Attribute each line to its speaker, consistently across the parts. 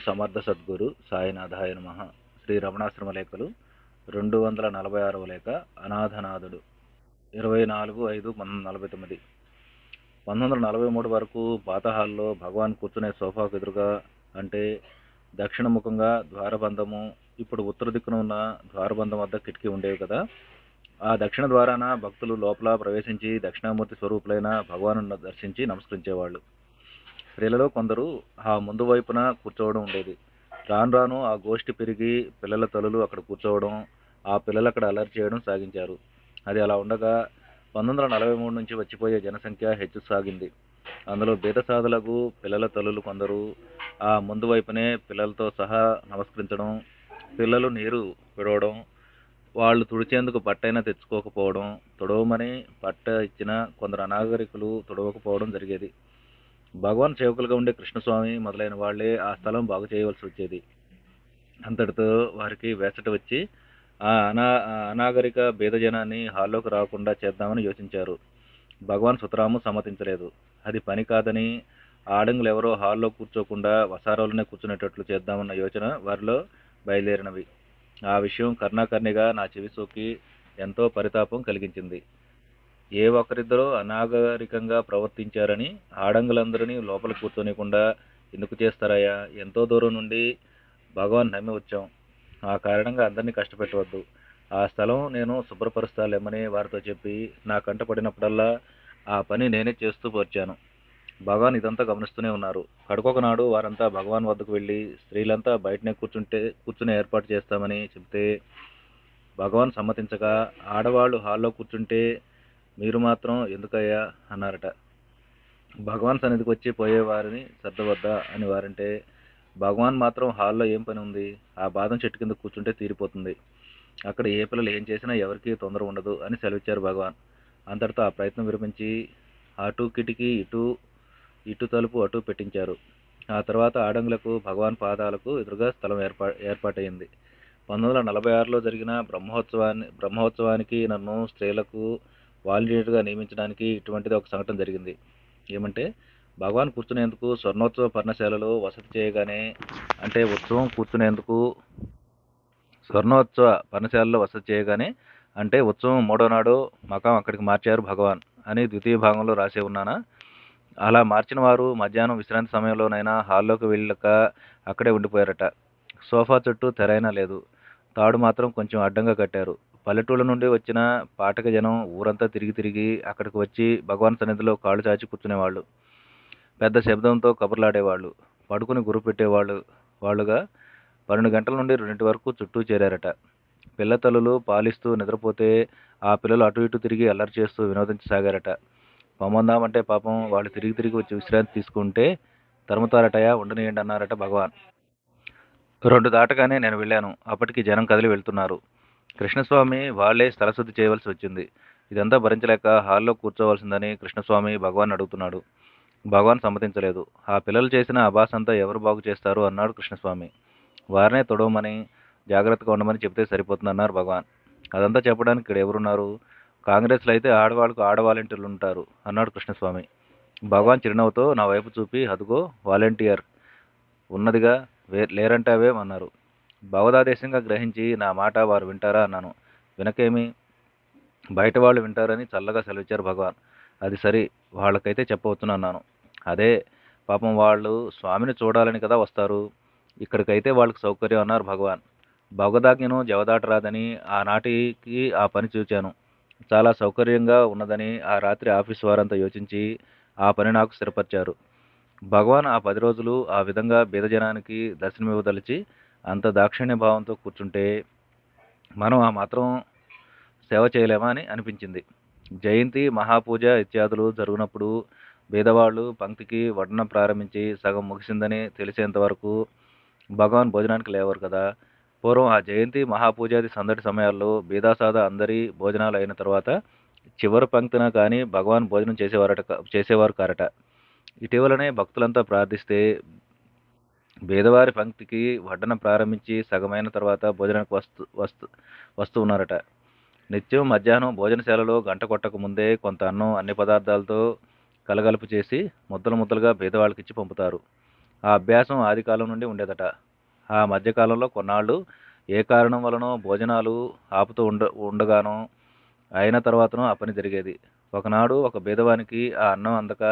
Speaker 1: సమర్థ సద్గురు సాయినాథాయ నమః. శ్రీ రమణాశ్రమ లేఖలు 246వ లేఖ. అనాథనాథుడు. 24/5/1949. 1943 వరకు పాత హాల్లో భగవాన్ కూర్చునే సోఫాకు ఎదురుగా, అంటే దక్షిణముఖంగా ద్వారబంధము, ఇప్పుడు ఉత్తర దిక్కున ఉన్న ద్వారబంధం వద్ద కిటికీ ఉండేవి కదా. ఆ దక్షిణ ద్వారాన భక్తులు లోపల ప్రవేశించి దక్షిణామూర్తి స్వరూపులైన భగవాను దర్శించి నమస్కరించేవాళ్ళు. స్త్రీలలో కొందరు ఆ ముందు వైపున కూర్చోవడం ఉండేది. రాను రాను ఆ గోష్ఠి పెరిగి పిల్లల తల్లులు అక్కడ కూర్చోవడం, ఆ పిల్లలు అక్కడ అల్లరి చేయడం సాగించారు. అది అలా ఉండగా 1943 నుంచి వచ్చిపోయే జనసంఖ్య హెచ్చు సాగింది. అందులో బీదసాదులకు పిల్లల తల్లులు కొందరు ఆ ముందు వైపునే పిల్లలతో సహా నమస్కరించడం, పిల్లలు నీరు విడవడం, వాళ్ళు తుడిచేందుకు బట్టైనా తెచ్చుకోకపోవడం, తుడవమని పట్ట ఇచ్చిన కొందరు అనాగరికులు తుడవకపోవడం జరిగేది. భగవాన్ సేవకులుగా ఉండే కృష్ణస్వామి మొదలైన వాళ్లే ఆ స్థలం బాగు చేయవలసి వచ్చేది. అంతటితో వారికి వేసట వచ్చి ఆ అనాగరిక బీదజనాన్ని హాల్లోకి రాకుండా చేద్దామని యోచించారు. భగవాన్ సుతరాము సమ్మతించలేదు. అది పని కాదని, ఆడంగులు ఎవరో హాల్లో కూర్చోకుండా వసారాలోనే కూర్చునేటట్లు చేద్దామన్న యోచన వారిలో బయలుదేరినవి. ఆ విషయం కర్ణాకర్ణిగా నా చెవి సోకి ఎంతో పరితాపం కలిగించింది. ఏ ఒక్కరిద్దరో అనాగరికంగా ప్రవర్తించారని ఆడంగులందరినీ లోపల కూర్చోనికుండా ఎందుకు చేస్తారయ్యా? ఎంతో దూరం నుండి భగవాన్ నమ్మి వచ్చాం. ఆ కారణంగా అందరినీ కష్టపెట్టవద్దు. ఆ స్థలం నేను శుభ్రపరుస్తాలేమని వారితో చెప్పి నా కంట పడినప్పుడల్లా ఆ పని నేనే చేస్తూ వచ్చాను. భగవాన్ ఇదంతా గమనిస్తూనే ఉన్నారు. కడుకొకనాడు వారంతా భగవాన్ వద్దకు వెళ్ళి స్త్రీలంతా బయటనే కూర్చునే ఏర్పాటు చేస్తామని చెబితే భగవాన్ సమ్మతించగా, ఆడవాళ్లు హాల్లో కూర్చుంటే మీరు మాత్రం ఎందుకయ్యా అన్నారట. భగవాన్ సన్నిధికి వచ్చి పోయేవారిని సర్దవద్దా అని వారంటే, భగవాన్ మాత్రం హాల్లో ఏం పని ఉంది? ఆ బాదం చెట్టు కింద కూర్చుంటే తీరిపోతుంది. అక్కడ ఏ పిల్లలు ఏం చేసినా ఎవరికీ తొందర ఉండదు అని సెలవిచ్చారు భగవాన్. అంతటితో ఆ ప్రయత్నం విరమించి అటు కిటికీ ఇటు తలుపు అటు పెట్టించారు. ఆ తర్వాత ఆడంగులకు భగవాన్ పాదాలకు ఎదురుగా స్థలం ఏర్పాటైంది. 1946లో జరిగిన బ్రహ్మోత్సవానికి నన్ను స్త్రీలకు వాలంటీర్గా నియమించడానికి ఇటువంటిది ఒక సంఘటన జరిగింది. ఏమంటే, భగవాన్ కూర్చునేందుకు స్వర్ణోత్సవ పర్ణశాలలో వసతి చేయగానే, అంటే ఉత్సవం కూర్చునేందుకు స్వర్ణోత్సవ పర్ణశాలలో వసతి చేయగానే, అంటే ఉత్సవం మూడో నాడు మకాం అక్కడికి మార్చారు భగవాన్ అని ద్వితీయ భాగంలో రాసే ఉన్నానా? అలా మార్చిన వారు మధ్యాహ్నం విశ్రాంతి సమయంలోనైనా హాల్లోకి వెళ్ళక అక్కడే ఉండిపోయారట. సోఫా చుట్టూ తెరైనా లేదు. తాడు మాత్రం కొంచెం అడ్డంగా కట్టారు. పల్లెటూళ్ళ నుండి వచ్చిన పాఠక జనం ఊరంతా తిరిగి అక్కడికి వచ్చి భగవాన్ సన్నిధిలో కాళ్ళు చాచి కూర్చునేవాళ్ళు. పెద్ద శబ్దంతో కబుర్లాడేవాళ్ళు. పడుకుని గుర్రు వాళ్ళుగా 12 గంటల నుండి 2 వరకు చుట్టూ చేరారట. పిల్ల తల్లులు పాలిస్తూ నిద్రపోతే ఆ పిల్లలు అటు ఇటు తిరిగి అల్లరి చేస్తూ వినోదించసాగారట. పొమ్మందామంటే పాపం వాళ్ళు తిరిగి వచ్చి విశ్రాంతి తీసుకుంటే తరుముతారటయా, ఉండనియండి అన్నారట భగవాన్. 2 దాటగానే నేను వెళ్ళాను. అప్పటికి జనం కదిలి వెళ్తున్నారు. కృష్ణస్వామి వాళ్లే స్థలశుద్ధి చేయవలసి వచ్చింది. ఇదంతా భరించలేక హాల్లో కూర్చోవలసిందని కృష్ణస్వామి భగవాన్ అడుగుతున్నాడు. భగవాన్ సమ్మతించలేదు. ఆ పిల్లలు చేసిన అభాసంతా ఎవరు బాగు చేస్తారు అన్నాడు కృష్ణస్వామి. వారినే తొడవమని, జాగ్రత్తగా ఉండమని చెబితే సరిపోతుందన్నారు భగవాన్. అదంతా చెప్పడానికి ఇక్కడ ఎవరున్నారు? కాంగ్రెస్లో అయితే ఆడవాళ్లకు వాలంటీర్లు ఉంటారు అన్నాడు కృష్ణస్వామి. భగవాన్ చిరునవ్వుతో నా వైపు చూపి, అదుగో వాలంటీర్ ఉన్నదిగా, లేరంటావేమన్నారు. భగవదాదేశంగా గ్రహించి నా మాట వారు వింటారా అన్నాను. వినకేమి, బయట వాళ్ళు వింటారని చల్లగా సెలవిచ్చారు భగవాన్. అది సరి, వాళ్ళకైతే చెప్పవచ్చును అన్నాను. అదే పాపం, వాళ్ళు స్వామిని చూడాలని కదా వస్తారు. ఇక్కడికైతే వాళ్ళకి సౌకర్యం అన్నారు భగవాన్. భగవదాజ్ఞను జవదాటరాదని ఆనాటికి ఆ పని చూచాను. చాలా సౌకర్యంగా ఉన్నదని ఆ రాత్రి ఆఫీసు వారంతా యోచించి ఆ పని నాకు స్థిరపరిచారు. భగవాన్ ఆ 10 రోజులు ఆ విధంగా బీదజనానికి దర్శనమివ్వదలిచి అంత దాక్షిణ్య భావంతో కూర్చుంటే మనం ఆ మాత్రం సేవ చేయలేమా అని అనిపించింది. జయంతి, మహాపూజ ఇత్యాదులు జరుగునప్పుడు బీదవాళ్లు పంక్తికి వడ్డనం ప్రారంభించి సగం ముగిసిందని తెలిసేంత వరకు భగవాన్ భోజనానికి లేవరు కదా. పూర్వం ఆ జయంతి, మహాపూజాది సందడి సమయాల్లో బీదాసాద అందరి భోజనాలు అయిన తర్వాత చివరి పంక్తిన కానీ భగవాన్ భోజనం చేసేవారు కారట. ఇటీవలనే భక్తులంతా ప్రార్థిస్తే బీదవారి పంక్తికి వడ్డనం ప్రారంభించి సగమైన తర్వాత భోజనానికి వస్తూ ఉన్నారట. నిత్యం మధ్యాహ్నం భోజనశాలలో గంట కొట్టక ముందే కొంత అన్నం అన్ని పదార్థాలతో కలగలుపు చేసి ముద్దలుగా బీదవాళ్ళకిచ్చి పంపుతారు. ఆ అభ్యాసం ఆదికాలం నుండి ఉండేదట. ఆ మధ్యకాలంలో కొన్నాళ్ళు ఏ కారణం వలనో భోజనాలు ఆపుతూ ఉండగానో అయిన తర్వాతనో ఆ పని జరిగేది. ఒకనాడు ఒక బీదవానికి ఆ అన్నం అందక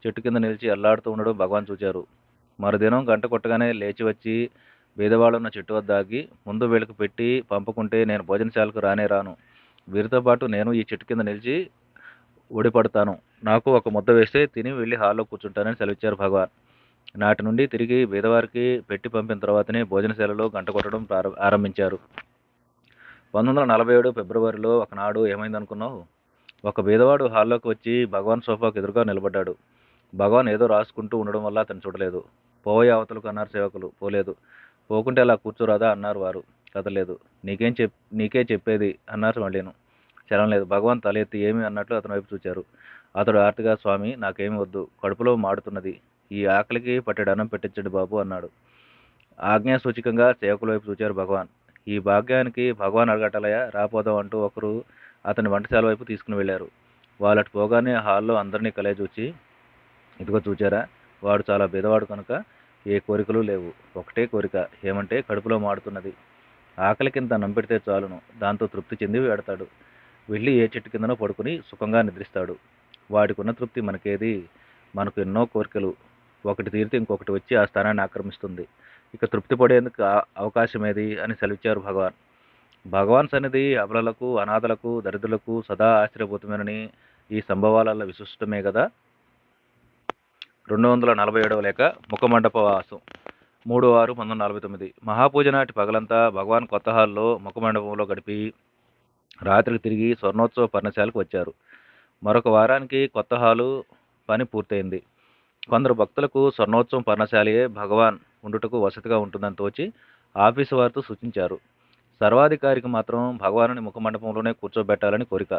Speaker 1: చెట్టు కింద నిలిచి అల్లాడుతూ ఉండడం భగవాన్ చూచారు. మరుదినం గంట కొట్టగానే లేచి వచ్చి బీదవాళ్ళున్న చెట్టు వద్ద ఆగి, ముందు వీళ్ళకి పెట్టి పంపకుంటే నేను భోజనశాలకు రానే రాను. వీరితో పాటు నేను ఈ చెట్టు కింద నిలిచి ఒడిపడతాను. నాకు ఒక ముద్ద వేస్తే తిని వెళ్ళి హాల్లో కూర్చుంటానని సెలవిచ్చారు భగవాన్. నాటి నుండి తిరిగి బీదవారికి పెట్టి పంపిన తర్వాతనే భోజనశాలలో గంట కొట్టడం ఆరంభించారు. 1947 ఫిబ్రవరిలో ఒకనాడు ఏమైందనుకున్నావు? ఒక బీదవాడు హాల్లోకి వచ్చి భగవాన్ సోఫాకు ఎదురుగా నిలబడ్డాడు. భగవాన్ ఏదో రాసుకుంటూ ఉండడం వల్ల అతను చూడలేదు. పోవయ్య అవతలకు అన్నారు సేవకులు. పోలేదు. పోకుంటే అలా కూర్చోరాదా అన్నారు వారు. కదలేదు. నీకే చెప్పేది అన్నారు మళ్ళీను. చలం లేదు. భగవాన్ తల ఎత్తి ఏమి అన్నట్లు అతని వైపు చూచారు. అతడు ఆర్తిగా, స్వామి నాకేమి వద్దు, కడుపులో మాడుతున్నది, ఈ ఆకలికి పట్టెడు అన్నం పెట్టించండి బాబు అన్నాడు. ఆజ్ఞాసూచికంగా సేవకుల వైపు చూచారు భగవాన్. ఈ భాగ్యానికి భగవాన్ అడగటలయ రాపోదాం అంటూ ఒకరు అతని వంటశాల వైపు తీసుకుని వెళ్ళారు. వాళ్ళటి పోగానే హాల్లో అందరినీ కలయచూచి, ఇదిగో చూచారా, వాడు చాలా బీదవాడు కనుక ఏ కోరికలు లేవు. ఒకటే కోరిక ఏమంటే కడుపులో మాడుతున్నది. ఆకలికింత అన్నం పెడితే చాలును, దాంతో తృప్తి చెంది వెడతాడు. వెళ్ళి ఏ చెట్టు కిందనో పడుకుని సుఖంగా నిద్రిస్తాడు. వాడికున్న తృప్తి మనకేది? మనకు ఎన్నో కోరికలు. ఒకటి తీరితే ఇంకొకటి వచ్చి ఆ స్థానాన్ని ఆక్రమిస్తుంది. ఇక తృప్తి పడేందుకు అవకాశమేది అని సెలవిచ్చారు భగవాన్. భగవాన్ సన్నిధి అబలలకు, అనాథలకు, దరిద్రులకు సదా ఆశ్చర్యభూతమేనని ఈ సంభవాల విశిష్టమే కదా. 247వ లేఖ ముఖమండప వాసం 3/6/1949. మహాపూజ నాటి పగలంతా భగవాన్ కొత్త హాల్లో ముఖమండపంలో గడిపి రాత్రికి తిరిగి స్వర్ణోత్సవ పర్ణశాలకు వచ్చారు. మరొక వారానికి కొత్త హాలు పని పూర్తయింది. కొందరు భక్తులకు స్వర్ణోత్సవం పర్ణశాలయే భగవాన్ ఉండుటకు వసతిగా ఉంటుందని తోచి ఆఫీసు వారితో సూచించారు. సర్వాధికారికి మాత్రం భగవానుని ముఖమండపంలోనే కూర్చోబెట్టాలని కోరిక.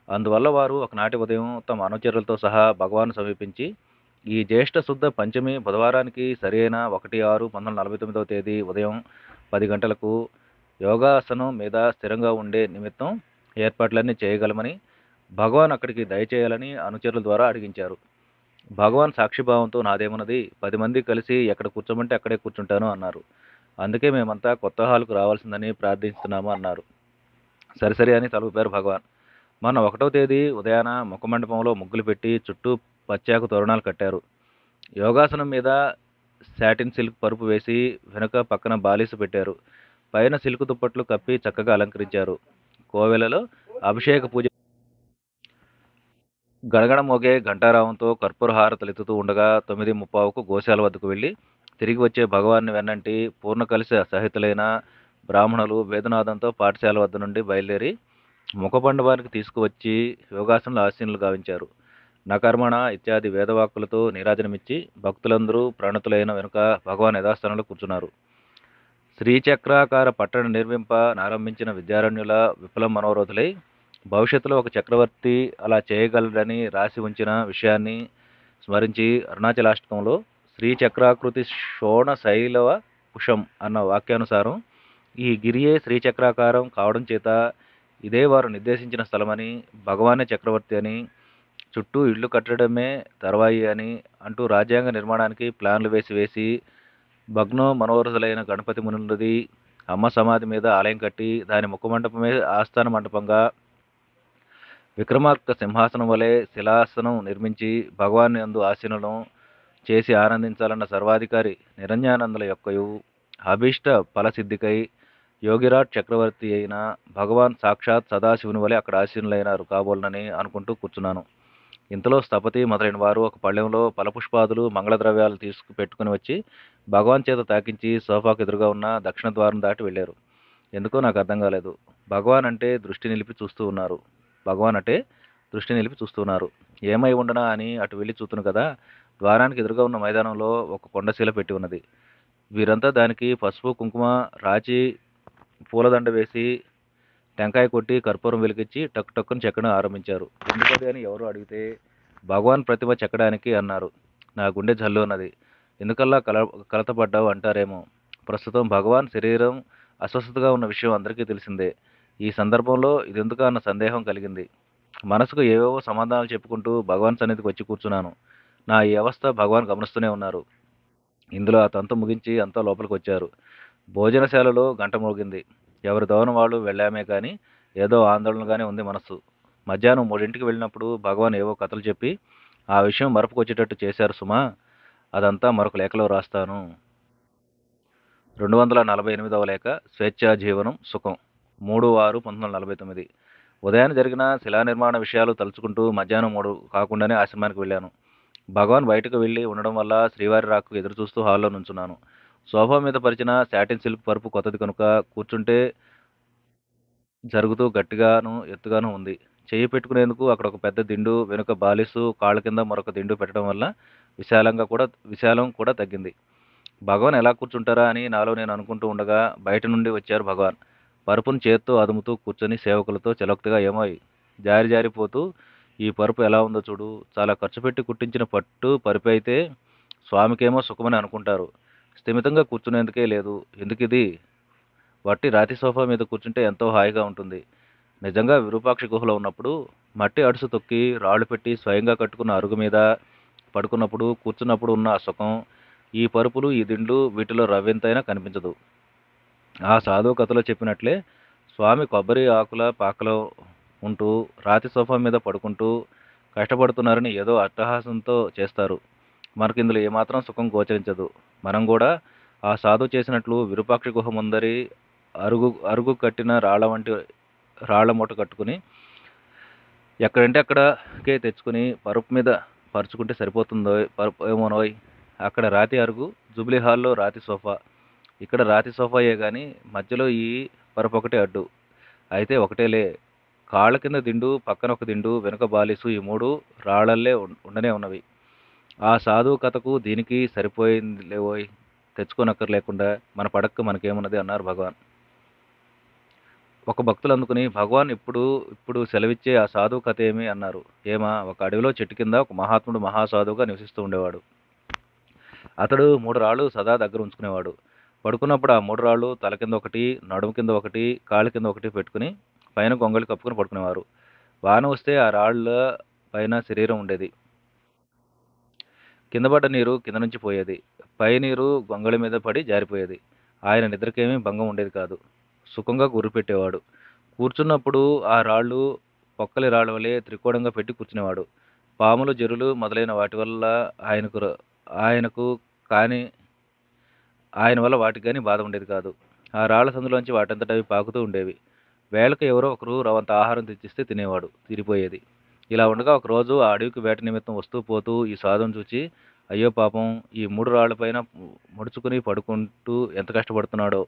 Speaker 1: అందువల్ల వారు ఒకనాటి ఉదయం తమ అనుచరులతో సహా భగవాన్ సమీపించి, ఈ జ్యేష్ఠ శుద్ధ పంచమి బుధవారానికి సరైన 1/6/1949 తేదీ ఉదయం 10 గంటలకు యోగాసనం మీద స్థిరంగా ఉండే నిమిత్తం ఏర్పాట్లన్నీ చేయగలమని భగవాన్ అక్కడికి దయచేయాలని అనుచరుల ద్వారా అడిగించారు. భగవాన్ సాక్షిభావంతో నాదేమున్నది, 10 మంది కలిసి ఎక్కడ కూర్చోమంటే అక్కడే కూర్చుంటాను అన్నారు. అందుకే మేమంతా కొత్త హాల్కు రావాల్సిందని ప్రార్థిస్తున్నాము అన్నారు. సరిసరి అని తలుపారు భగవాన్. మొన్న 1వ తేదీ ఉదయాన ముఖమండపంలో ముగ్గులు పెట్టి చుట్టూ పచ్చాకు తోరణాలు కట్టారు. యోగాసనం మీద సాటిన్ సిల్క్ పరుపు వేసి వెనుక పక్కన బాలీసు పెట్టారు. పైన సిల్క్ దుప్పట్లు కప్పి చక్కగా అలంకరించారు. కోవెలలో అభిషేక పూజ గడగడ మోగే ఘంటారావంతో కర్పూర హారతలెత్తుతూ ఉండగా 9:30కు గోశాల వద్దకు వెళ్ళి తిరిగి వచ్చే భగవాన్ని వెన్నంటి పూర్ణ కలిసి సహితులైన బ్రాహ్మణులు వేదనాదంతో పాఠశాల వద్ద నుండి బయలుదేరి ముఖమండపానికి తీసుకువచ్చి యోగాసనంలో ఆసీనులు గావించారు. నకర్మణ ఇత్యాది వేదవాక్కులతో నీరాజనమిచ్చి భక్తులందరూ ప్రణతులైన వెనుక భగవాన్ యథాస్థానంలో కూర్చున్నారు. శ్రీచక్రాకార పట్టణ నిర్మింప నారంభించిన విద్యారణ్యుల విఫలం మనోరోధులై భవిష్యత్తులో ఒక చక్రవర్తి అలా చేయగలడని రాసి ఉంచిన విషయాన్ని స్మరించి అరుణాచలాష్టకంలో శ్రీచక్రాకృతి శోణ శైలవ కుశం అన్న వాక్యానుసారం ఈ గిరియే శ్రీచక్రాకారం కావడం చేత ఇదే వారు నిర్దేశించిన స్థలమని, భగవానే చక్రవర్తి అని, చుట్టూ ఇళ్ళు కట్టడమే తర్వాయి అని అంటూ రాజ్యాంగ నిర్మాణానికి ప్లాన్లు వేసి భగ్నో మనోరథులైన గణపతి మునులది అమ్మ సమాధి మీద ఆలయం కట్టి దాని ముఖమండపమే ఆస్థాన మండపంగా విక్రమార్క సింహాసనం వలె శిలాసనం నిర్మించి భగవాన్ యందు ఆసీనులను చేసి ఆనందించాలన్న సర్వాధికారి నిరంజనానందుల యొక్కయు అభీష్ట ఫలసిద్ధికై యోగిరాట్ చక్రవర్తి అయిన భగవాన్ సాక్షాత్ సదాశివుని వలె అక్కడ ఆసీనులైనారు కాబోలనని అనుకుంటూ కూర్చున్నాను. ఇంతలో స్థపతి మొదలైన వారు ఒక పళ్ళెంలో ఫలపుష్పాదులు మంగళద్రవ్యాలు పెట్టుకుని వచ్చి భగవాన్ చేత తాకించి సోఫాకు ఎదురుగా ఉన్న దక్షిణ ద్వారం దాటి వెళ్ళారు. ఎందుకో నాకు అర్థం కాలేదు. భగవాన్ అంటే దృష్టి నిలిపి చూస్తూ ఉన్నారు. ఏమై ఉండనా అని అటు వెళ్ళి చూతును కదా, ద్వారానికి ఎదురుగా ఉన్న మైదానంలో ఒక కొండశీల పెట్టి ఉన్నది. వీరంతా దానికి పసుపు కుంకుమ రాచి పూలదండ వేసి టెంకాయ కొట్టి కర్పూరం వెలిగించి టక్ టక్కును చెక్కడం ఆరంభించారు. ఎందుకది అని ఎవరు అడిగితే భగవాన్ ప్రతిమ చెక్కడానికి అన్నారు. నా గుండె జల్లు ఉన్నది. ఎందుకల్లా కలతపడ్డావు అంటారేమో. ప్రస్తుతం భగవాన్ శరీరం అస్వస్థతగా ఉన్న విషయం అందరికీ తెలిసిందే. ఈ సందర్భంలో ఇదెందుకు అన్న సందేహం కలిగింది. మనసుకు ఏవేవో సమాధానాలు చెప్పుకుంటూ భగవాన్ సన్నిధికి వచ్చి కూర్చున్నాను. నా ఈ అవస్థ భగవాన్ గమనిస్తూనే ఉన్నారు. ఇందులో ఆ తంతు ముగించి అంతా లోపలికొచ్చారు. భోజనశాలలో గంట మోగింది. ఎవరి దోవన వాళ్ళు వెళ్ళామే కానీ ఏదో ఆందోళనగానే ఉంది మనస్సు. మధ్యాహ్నం 3ంటికి వెళ్ళినప్పుడు భగవాన్ ఏవో కథలు చెప్పి ఆ విషయం మరపుకొచ్చేటట్టు చేశారు సుమా. అదంతా మరొక లేఖలో రాస్తాను. 248వ లేఖ. స్వేచ్ఛా జీవనం సుఖం. 3/6/1949. ఉదయాన్నే జరిగిన శిలా నిర్మాణ విషయాలు తలుచుకుంటూ మధ్యాహ్నం 3 కాకుండానే ఆశ్రమానికి వెళ్ళాను. భగవాన్ బయటకు వెళ్ళి ఉండడం వల్ల శ్రీవారి రాకకు ఎదురుచూస్తూ హాల్లో నుంచున్నాను. సోఫా మీద పరిచిన శాటిన్ సిల్క్ పరుపు కొత్తది కనుక కూర్చుంటే జరుగుతూ గట్టిగాను ఎత్తుగాను ఉంది. చెయ్యి పెట్టుకునేందుకు అక్కడ ఒక పెద్ద దిండు, వెనుక బాలిసు, కాళ్ళ కింద మరొక దిండు పెట్టడం వల్ల విశాలం కూడా తగ్గింది. భగవాన్ ఎలా కూర్చుంటారా అని నాలో నేను అనుకుంటూ ఉండగా బయట నుండి వచ్చారు భగవాన్. పరుపును చేత్తో అదుముతూ కూర్చొని సేవకులతో చలోక్తిగా ఏమోయ్ జారి జారిపోతూ ఈ పరుపు ఎలా ఉందో చూడు. చాలా ఖర్చు పెట్టి కుట్టించిన పట్టు పరుపు అయితే స్వామికేమో సుఖమని అనుకుంటారు. స్థిమితంగా కూర్చునేందుకే లేదు. ఎందుకిది? వట్టి రాతి సోఫా మీద కూర్చుంటే ఎంతో హాయిగా ఉంటుంది. నిజంగా విరూపాక్ష గుహలో ఉన్నప్పుడు మట్టి అడుసు తొక్కి రాళ్లు పెట్టి స్వయంగా కట్టుకున్న అరుగు మీద పడుకున్నప్పుడు కూర్చున్నప్పుడు ఉన్న ఆ సుఖం ఈ పరుపులు ఈ దిండ్లు వీటిలో రవ్వెంతైనా కనిపించదు. ఆ సాధువు కథలో చెప్పినట్లే స్వామి కొబ్బరి ఆకుల పాకలో ఉంటూ రాతి సోఫా మీద పడుకుంటూ కష్టపడుతున్నారని ఏదో అట్టహాసంతో చేస్తారు. మనకు ఇందులో ఏమాత్రం సుఖం గోచరించదు. మనం కూడా ఆ సాధువు చేసినట్లు విరూపాక్ష గుహ ముందరి అరుగు కట్టిన రాళ్ల మూట కట్టుకుని ఎక్కడంటే అక్కడకే తెచ్చుకుని పరుపు మీద పరుచుకుంటే సరిపోతుందో ఏమోనోయ్. అక్కడ రాతి అరుగు, జూబ్లీ హాల్లో రాతి సోఫా. ఇక్కడ రాతి సోఫాయే గాని మధ్యలో ఈ పరుపు ఒకటే అడ్డు. అయితే ఒకటేలే. కాళ్ళ కింద దిండు, పక్కన ఒక దిండు, వెనుక బాలీసు ఈ 3 రాళ్ళల్లే ఉండనే ఉన్నవి. ఆ సాధువు కథకు దీనికి సరిపోయిందిలేవోయ్. తెచ్చుకోనక్కర్లేకుండా మన పడక్క మనకేమున్నది అన్నారు భగవాన్. ఒక భక్తులు అందుకుని భగవాన్ ఇప్పుడు సెలవిచ్చే ఆ సాధువు కథ ఏమి అన్నారు. ఏమా, ఒక అడవిలో చెట్టు కింద ఒక మహాత్ముడు మహాసాధువుగా నివసిస్తూ ఉండేవాడు. అతడు 3 రాళ్ళు సదా దగ్గర ఉంచుకునేవాడు. పడుకున్నప్పుడు ఆ 3 రాళ్ళు తల కింద ఒకటి, నడుము కింద ఒకటి, కాళ్ళ కింద ఒకటి పెట్టుకుని పైన గొంగళి కప్పుకుని పడుకునేవారు. వాన వస్తే ఆ రాళ్ల పైన శరీరం ఉండేది. కింద పడ్డ నీరు కింద నుంచి పోయేది. పై నీరు గొంగళి మీద పడి జారిపోయేది. ఆయన నిద్రకేమీ భంగం ఉండేది కాదు. సుఖంగా గుర్రుపెట్టేవాడు. కూర్చున్నప్పుడు ఆ రాళ్ళు పొక్కలి రాళ్ల వలె త్రికోణంగా పెట్టి కూర్చునేవాడు. పాములు, జెరులు మొదలైన వాటి వల్ల ఆయనకు కానీ ఆయన వల్ల వాటికి కానీ బాధ ఉండేది కాదు. ఆ రాళ్ల సందులోంచి వాటంతట అవి పాకుతూ ఉండేవి. వేళకు ఎవరో ఒకరు రవంత ఆహారం తెచ్చిస్తే తినేవాడు. తీరిపోయేది. ఇలా ఉండగా ఒకరోజు ఆ అడవికి వేట నిమిత్తం వస్తూ పోతూ ఈ సాధువును చూచి, అయ్యో పాపం, ఈ 3 రాళ్లపైన ముడుచుకుని పడుకుంటూ ఎంత కష్టపడుతున్నాడో.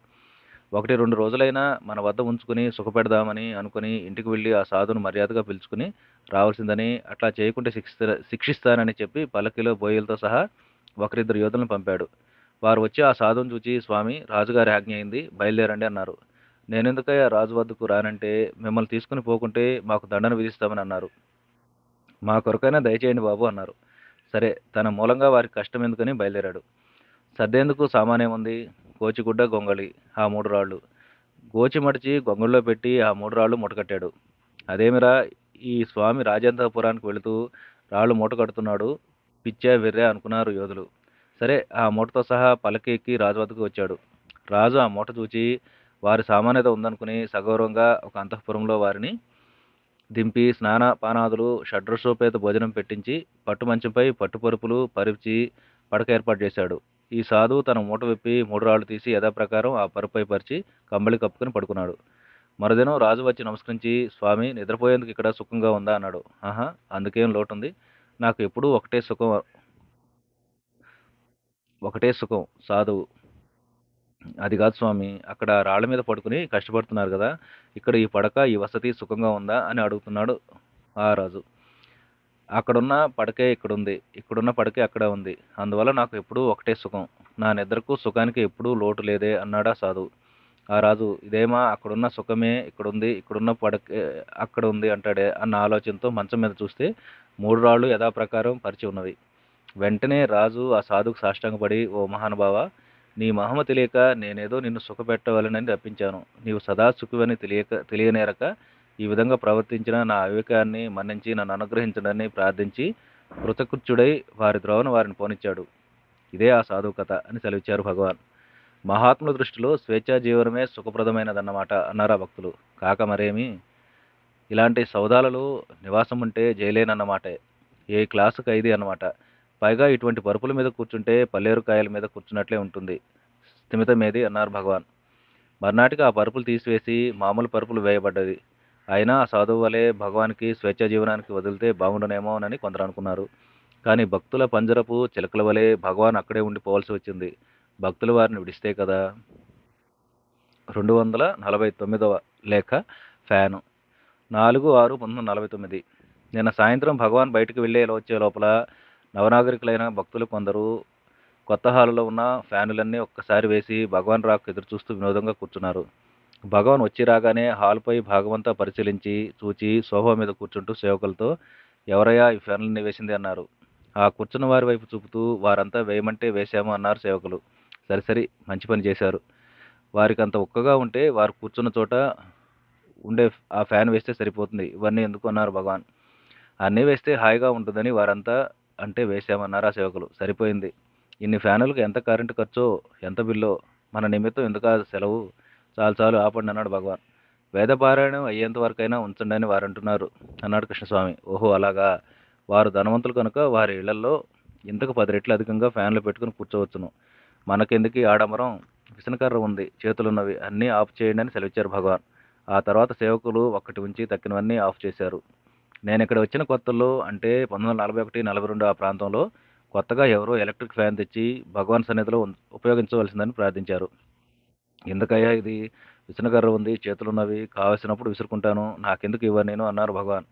Speaker 1: 1-2 రోజులైనా మన వద్ద ఉంచుకుని సుఖపెడదామని అనుకుని ఇంటికి వెళ్ళి ఆ సాధువును మర్యాదగా పిలుచుకుని రావాల్సిందని, అట్లా చేయకుంటే శిక్షిస్తానని చెప్పి పల్లకీలో బోయలతో సహా 1-2 యోధులను పంపాడు. వారు వచ్చి ఆ సాధువును చూచి, స్వామి, రాజుగారి ఆజ్ఞ అయింది, బయలుదేరండి అన్నారు. నేనెందుకయ్యా రాజు వద్దకు రానంటే, మిమ్మల్ని తీసుకుని పోకుంటే మాకు దండన విధిస్తామని అన్నారు. మా కొరకైనా దయచేయండి బాబు అన్నారు. సరే, తన మూలంగా వారికి కష్టం ఎందుకని బయలుదేరాడు. సర్దేందుకు సామానేముంది? గోచిగుడ్డ, గొంగళి, ఆ 3 రాళ్ళు. గోచి మడిచి గొంగళిలో పెట్టి ఆ 3 రాళ్ళు మూటకట్టాడు. అదేమిరా, ఈ స్వామి రాజేంద్రపురానికి వెళుతూ రాళ్ళు మూట కడుతున్నాడు, పిచ్చా వెర్రా అనుకున్నారు యోధులు. సరే, ఆ మూటతో సహా పల్లకి ఎక్కి రాజు వద్దకు వచ్చాడు. రాజు ఆ మూట చూచి వారి సామాన్యత ఉందనుకుని సగౌరవంగా ఒక అంతఃపురంలో వారిని దింపి స్నాన పానాదులు షడ్రసోపేత భోజనం పెట్టించి పట్టు మంచంపై పట్టుపరుపులు పరిచి పడక ఏర్పాటు చేశాడు. ఈ సాధువు తన మూట విప్పి 3 రాళ్ళు తీసి యథాప్రకారం ఆ పరుపై పరిచి కంబళి కప్పుకుని పడుకున్నాడు. మరుదినం రాజు వచ్చి నమస్కరించి, స్వామి, నిద్రపోయేందుకు ఇక్కడ సుఖంగా ఉందా అన్నాడు. ఆహా, అందుకేం లోటుంది. నాకు ఎప్పుడూ ఒకటే సుఖం. సాధువు: అది కాదు స్వామి, అక్కడ రాళ్ల మీద పడుకుని కష్టపడుతున్నారు కదా, ఇక్కడ ఈ పడక, ఈ వసతి సుఖంగా ఉందా అని అడుగుతున్నాడు ఆ రాజు. అక్కడున్న పడకే ఇక్కడుంది, ఇక్కడున్న పడకే అక్కడ ఉంది. అందువల్ల నాకు ఎప్పుడూ ఒకటే సుఖం. నా నిద్రకు సుఖానికి ఎప్పుడూ లోటు లేదే అన్నాడా సాధువు. ఆ రాజు, ఇదేమా, అక్కడున్న సుఖమే ఇక్కడుంది, ఇక్కడున్న పడకే అక్కడ ఉంది అంటాడే అన్న ఆలోచనతో మంచం మీద చూస్తే 3 రాళ్ళు యథాప్రకారం పరిచి ఉన్నవి. వెంటనే రాజు ఆ సాధువుకు సాష్టాంగపడి, ఓ మహానుభావ, నీ మహిమ తెలియక నేనేదో నిన్ను సుఖపెట్టవలెనని రప్పించాను. నీవు సదా సుఖివని తెలియనేరక ఈ విధంగా ప్రవర్తించిన నా అవివేకాన్ని మన్నించి నన్ను అనుగ్రహించడని ప్రార్థించి కృతకృత్యుడై వారి ద్రోవన వారిని పోనిచ్చాడు. ఇదే ఆ సాధువు కథ అని సెలవిచ్చారు భగవాన్. మహాత్ముల దృష్టిలో స్వేచ్ఛా జీవనమే సుఖప్రదమైనదన్నమాట అన్నారా భక్తులు. కాక మరేమి, ఇలాంటి సౌదాలలో నివాసం ఉంటే జైలేనన్నమాటే. ఏ క్లాసు ఖైదీ అన్నమాట. పైగా ఇటువంటి పరుపుల మీద కూర్చుంటే పల్లేరు కాయల మీద కూర్చున్నట్లే ఉంటుంది. స్థిమితమేది అన్నారు భగవాన్. మర్నాటికి ఆ పరుపులు తీసివేసి మామూలు పరుపులు వేయబడ్డది. అయినా ఆ సాధువు వలె భగవానికి స్వేచ్ఛా జీవనానికి వదిలితే బాగుండునేమోనని కొందరు అనుకున్నారు. కానీ భక్తుల పంజరపు చిలకల వలె భగవాన్ అక్కడే ఉండిపోవాల్సి వచ్చింది. భక్తులు వారిని విడిస్తే కదా. 249వ లేఖ ఫ్యాను. 4/6/1949. నిన్న సాయంత్రం భగవాన్ బయటికి వెళ్ళే వచ్చే లోపల నవనాగరికులైన భక్తులు కొందరు కొత్త హాలులో ఉన్న ఫ్యానులన్నీ ఒక్కసారి వేసి భగవాన్ రాకు ఎదురు చూస్తూ వినోదంగా కూర్చున్నారు. భగవాన్ వచ్చి రాగానే హాలుపై భాగమంతా పరిశీలించి చూచి సోఫా మీద కూర్చుంటూ సేవకులతో, ఎవరయ్యా ఈ ఫ్యాన్లన్నీ వేసింది అన్నారు. ఆ కూర్చున్న వారి వైపు చూపుతూ, వారంతా వేయమంటే వేశాము అన్నారు సేవకులు. సరి మంచి పని చేశారు. వారికి అంత ఉక్కగా ఉంటే వారు కూర్చున్న చోట ఉండే ఆ ఫ్యాన్ వేస్తే సరిపోతుంది, ఇవన్నీ ఎందుకు అన్నారు భగవాన్. అన్నీ వేస్తే హాయిగా ఉంటుందని వారంతా అంటే వేశామన్నారు ఆ సేవకులు. సరిపోయింది. ఇన్ని ఫ్యానులకు ఎంత కరెంటు ఖర్చో, ఎంత బిల్లో, మన నిమిత్తం ఎందుకు సెలవు, చాలు ఆపండి అన్నాడు భగవాన్. వేదపారాయణం అయ్యేంత వరకైనా ఉంచండి అని వారంటున్నారు అన్నాడు కృష్ణస్వామి. ఓహో అలాగా. వారు ధనవంతులు కనుక వారి ఇళ్లలో ఇంతకు 10 రెట్లు అధికంగా ఫ్యాన్లు పెట్టుకుని కూర్చోవచ్చును. మనకెందుకు ఆడంబరం, విసనకర్ర ఉంది, చేతులున్నవి, అన్నీ ఆఫ్ చేయండి అని సెలవిచ్చారు భగవాన్. ఆ తర్వాత సేవకులు ఒక్కటి ఉంచి తక్కినవన్నీ ఆఫ్ చేశారు. నేను ఇక్కడ వచ్చిన కొత్తల్లో అంటే 1941, 42 ఆ ప్రాంతంలో కొత్తగా ఎవరో ఎలక్ట్రిక్ ఫ్యాన్ తెచ్చి భగవాన్ సన్నిధిలో ఉపయోగించవలసిందని ప్రార్థించారు. ఎందుకయ్యా ఇది, విసనకర్ర ఉంది, చేతులున్నవి, కావలసినప్పుడు విసురుకుంటాను, నాకెందుకు ఇవ్వను నేను అన్నారు భగవాన్.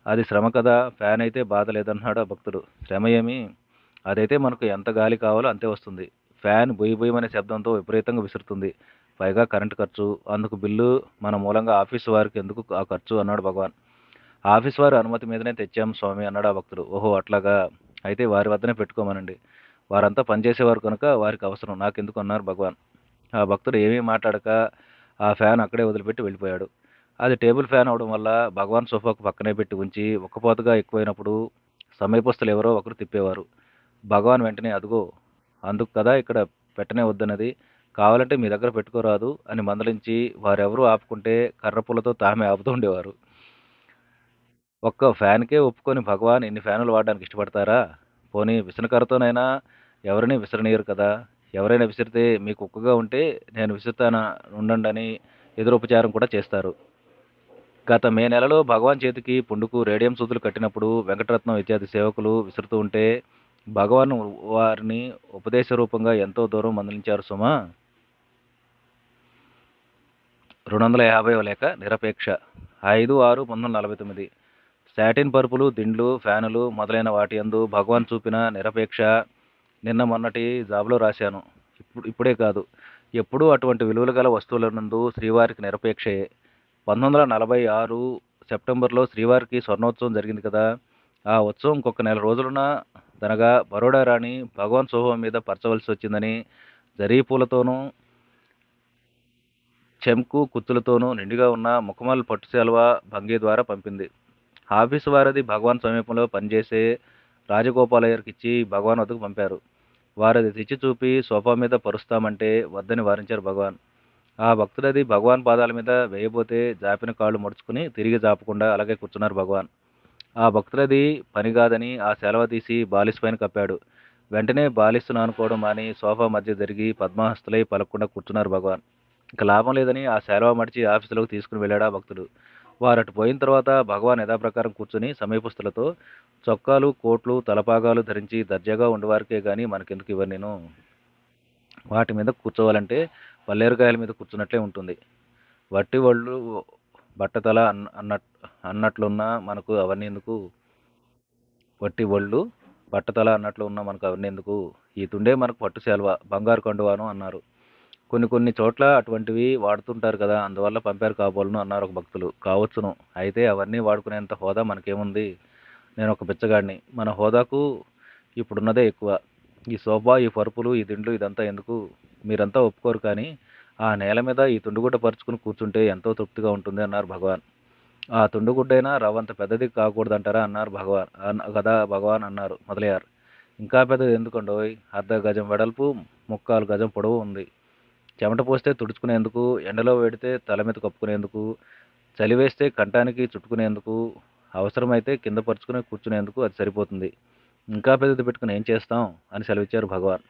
Speaker 1: అది శ్రమ కదా, ఫ్యాన్ అయితే బాధ లేదన్నాడు ఆ భక్తుడు. శ్రమ ఏమి, అదైతే మనకు ఎంత గాలి కావాలో అంతే వస్తుంది. ఫ్యాన్ బొయ్యమనే శబ్దంతో విపరీతంగా విసురుతుంది. పైగా కరెంటు ఖర్చు, అందుకు బిల్లు మన మూలంగా ఆఫీసు వారికి ఎందుకు ఆ ఖర్చు అన్నాడు భగవాన్. ఆఫీస్ వారి అనుమతి మీదనే తెచ్చాం స్వామి అన్నాడు ఆ భక్తుడు. ఓహో అట్లాగా, అయితే వారి వద్దనే పెట్టుకోమనండి, వారంతా పనిచేసేవారు కనుక వారికి అవసరం, నాకెందుకు అన్నారు భగవాన్. ఆ భక్తుడు ఏమీ మాట్లాడక ఆ ఫ్యాన్ అక్కడే వదిలిపెట్టి వెళ్ళిపోయాడు. అది టేబుల్ ఫ్యాన్ అవడం వల్ల భగవాన్ సోఫాకు పక్కనే పెట్టి ఉంచి ఒక్కపోతగా ఎక్కువైనప్పుడు సమీపస్తులు ఎవరో ఒకరు తిప్పేవారు. భగవాన్ వెంటనే, అదుగో అందుకు కదా ఇక్కడ పెట్టనే వద్దన్నది, కావాలంటే మీ దగ్గర పెట్టుకోరాదు అని మందలించి వారెవరూ ఆపుకుంటే కర్రపుల్లతో తామే ఆపుతూ ఉండేవారు. ఒక్క ఫ్యాన్కే ఒప్పుకొని భగవాన్ ఇన్ని ఫ్యానులు వాడడానికి ఇష్టపడతారా? పోనీ విసనకర్రతోనైనా ఎవరిని విసరనీయరు కదా. ఎవరైనా విసిరితే మీకు ఉక్కగా ఉంటే నేను విసురుతానా ఉండండి ఎదురుపచారం కూడా చేస్తారు. గత మే నెలలో భగవాన్ చేతికి పుండుకు రేడియం సూదులు కట్టినప్పుడు వెంకటరత్నం ఇత్యాది సేవకులు విసురుతూ ఉంటే భగవాన్ వారిని ఉపదేశ రూపంగా ఎంతో దూరం మందలించారు సుమా. 250వ లేఖ నిరపేక్ష. 5/6/1949. శాటిన్ పరుపులు, దిండ్లు, ఫ్యానులు మొదలైన వాటి యందు భగవాన్ చూపిన నిరపేక్ష నిన్న మొన్నటి జాబులో రాశాను. ఇప్పుడే కాదు, ఎప్పుడూ అటువంటి విలువలు గల వస్తువుల నందు శ్రీవారికి నిరపేక్షయే. 1946 సెప్టెంబర్లో శ్రీవారికి స్వర్ణోత్సవం జరిగింది కదా. ఆ ఉత్సవం ఇంకొక నెల రోజులున్న దనగా బరోడా రాణి భగవాన్ సోఫా మీద పరచవలసి వచ్చిందని జరీ పూలతోనూ చెంకు కుత్తులతోనూ నిండుగా ఉన్న ముఖమల్ పట్టుశాలువ భంగి ద్వారా పంపింది. ఆఫీసు వారది భగవాన్ సమీపంలో పనిచేసే రాజగోపాలయ్యర్కి ఇచ్చి భగవాన్ వద్దకు పంపారు. వారది తెచ్చి చూపి సోఫా మీద పరుస్తామంటే వద్దని వారించారు భగవాన్. ఆ భక్తుడది భగవాన్ పాదాల మీద వేయబోతే జాపిన కాళ్ళు ముడుచుకుని తిరిగి జాపకుండా అలాగే కూర్చున్నారు భగవాన్. ఆ భక్తులది పని కాదని ఆ సెలవ తీసి బాలిస్ పైన కప్పాడు. వెంటనే బాలిస్తును అనుకోవడం మాని సోఫా మధ్య జరిగి పద్మహస్తులై పలకకుండా కూర్చున్నారు భగవాన్. ఇక లాభం లేదని ఆ సెలవ మడిచి ఆఫీసులోకి తీసుకుని వెళ్ళాడు ఆ భక్తుడు. వారటు పోయిన తర్వాత భగవాన్ యథాప్రకారం కూర్చుని సమీపస్తులతో, చొక్కాలు, కోట్లు, తలపాగాలు ధరించి దర్జాగా ఉండేవారికే గాని మనకెందుకు ఇవ్వను నేను, వాటి మీద కూర్చోవాలంటే పల్లేరుకాయల మీద కూర్చున్నట్లే ఉంటుంది. వట్టి ఒళ్ళు బట్టతల అన్నట్లున్న మనకు అవన్నీ ఎందుకు, వట్టి ఒళ్ళు బట్టతల అన్నట్లు ఉన్న మనకు అవన్నీ ఎందుకు, ఈ తుండే మనకు పట్టు శాలువ, బంగారు కండువాను అన్నారు. కొన్ని చోట్ల అటువంటివి వాడుతుంటారు కదా, అందువల్ల పంపారు కాబోలును అన్నారు ఒక భక్తులు. కావచ్చును, అయితే అవన్నీ వాడుకునేంత హోదా మనకేముంది, నేను ఒక బిచ్చగాడిని, మన హోదాకు ఇప్పుడున్నదే ఎక్కువ. ఈ సోఫా, ఈ పరుపులు, ఈ దిండ్లు ఇదంతా ఎందుకు, మీరంతా ఒప్పుకోరు కానీ ఆ నేల మీద ఈ తుండుగుడ్డ పరుచుకుని కూర్చుంటే ఎంతో తృప్తిగా ఉంటుంది అన్నారు భగవాన్. ఆ తుండుగుడ్డైనా రవ్వంత పెద్దది కాకూడదంటారా అన్నారు భగవాన్. కదా భగవాన్ అన్నారు మొదలయ్యారు. ఇంకా పెద్దది ఎందుకండోయ్, అర్ధ గజం వెడల్పు, ముక్కాలు గజం పొడవు ఉంది. చెమట పోస్తే తుడుచుకునేందుకు, ఎండలో పెడితే తల మీద కప్పుకునేందుకు, చలి వేస్తే కంఠానికి చుట్టుకునేందుకు, అవసరమైతే కింద పరుచుకుని కూర్చునేందుకు అది సరిపోతుంది. ఇంకా పెద్దది పెట్టుకుని ఏం చేస్తాం అని సెలవిచ్చారు భగవాన్.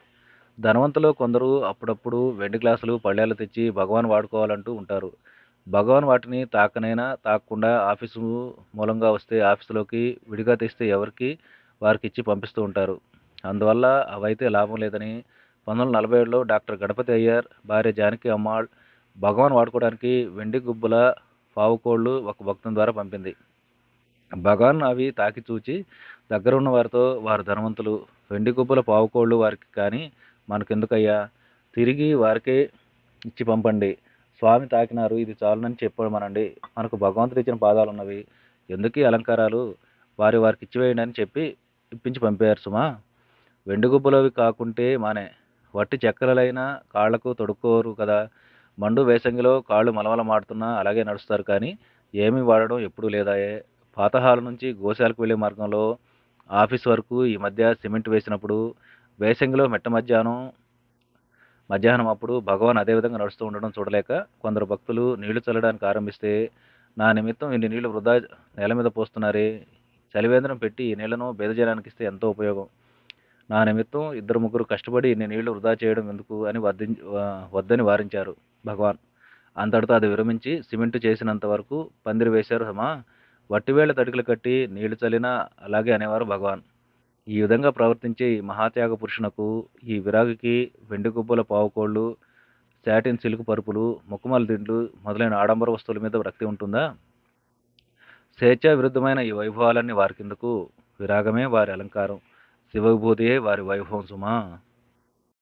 Speaker 1: ధనవంతులు కొందరు అప్పుడప్పుడు వెండి గ్లాసులు, పళ్ళేలు తెచ్చి భగవాన్ వాడుకోవాలంటూ ఉంటారు. భగవాన్ వాటిని తాకనైనా తాకకుండా ఆఫీసు మూలంగా వస్తే ఆఫీసులోకి, విడిగా తెస్తే ఎవరికి వారికి ఇచ్చి పంపిస్తూ ఉంటారు. అందువల్ల అవైతే లాభం లేదని 1947లో డాక్టర్ గణపతి అయ్యర్ భార్య జానకి అమ్మాళ్ భగవాన్ వాడుకోవడానికి వెండి గుబ్బుల పావుకోళ్ళు ఒక భక్తుని ద్వారా పంపింది. భగవాన్ అవి తాకి చూచి దగ్గర ఉన్న వారితో, వారు ధనవంతులు, వెండి గుబ్బుల పావుకోళ్ళు వారికి కానీ మనకెందుకయ్యా, తిరిగి వారికే ఇచ్చి పంపండి. స్వామి తాకినారు, ఇది చాలునని చెప్పమనండి. మనకు భగవంతుడు ఇచ్చిన పాదాలు ఉన్నవి, ఎందుకీ అలంకారాలు, వారికి ఇచ్చివేయండి అని చెప్పి ఇప్పించి పంపారు సుమా. వెండి గుబ్బలవి కాకుంటే మానే, వట్టి చెక్కలైనా కాళ్లకు తొడుక్కోరు కదా. మండు వేసంగిలో కాళ్ళు మలమల మాడుతున్నా అలాగే నడుస్తారు కానీ ఏమీ వాడడం ఎప్పుడూ లేదాయే. పాతహాల నుంచి గోశాలకు వెళ్ళే మార్గంలో ఆఫీస్ వరకు ఈ మధ్య సిమెంట్ వేసినప్పుడు వేసంగిలో మెట్ట మధ్యాహ్నం అప్పుడు భగవాన్ అదే విధంగా నడుస్తూ ఉండడం చూడలేక కొందరు భక్తులు నీళ్లు చల్లడానికి ఆరంభిస్తే, నా నిమిత్తం ఇన్ని నీళ్లు వృధా నేల మీద పోస్తున్నారే, చలివేంద్రం పెట్టి ఈ నీళ్లను బేదజనానికి ఇస్తే ఎంతో ఉపయోగం. నా నిమిత్తం ఇద్దరు ముగ్గురు కష్టపడి ఇన్ని నీళ్లు వృధా చేయడం ఎందుకు అని వద్దని వారించారు భగవాన్. అంతటితో అది విరమించి సిమెంటు చేసినంత వరకు పందిరి వేశారు సమా. వట్టివేళ్ల తడికలు కట్టి నీళ్లు చల్లినా అలాగే అనేవారు భగవాన్. ఈ విధంగా ప్రవర్తించే ఈ మహాత్యాగ పురుషునకు, ఈ విరాగికి వెండి గుబ్బల పావుకోళ్ళు, శాటిన్ సిల్క్ పరుపులు, ముక్కుమల దిండ్లు మొదలైన ఆడంబర వస్తువుల మీద రక్తి ఉంటుందా? స్వేచ్ఛా విరుద్ధమైన ఈ వైభవాలన్నీ వారికిందుకు, విరాగమే వారి అలంకారం, శివ విభూతియే వారి వైభవం సుమా.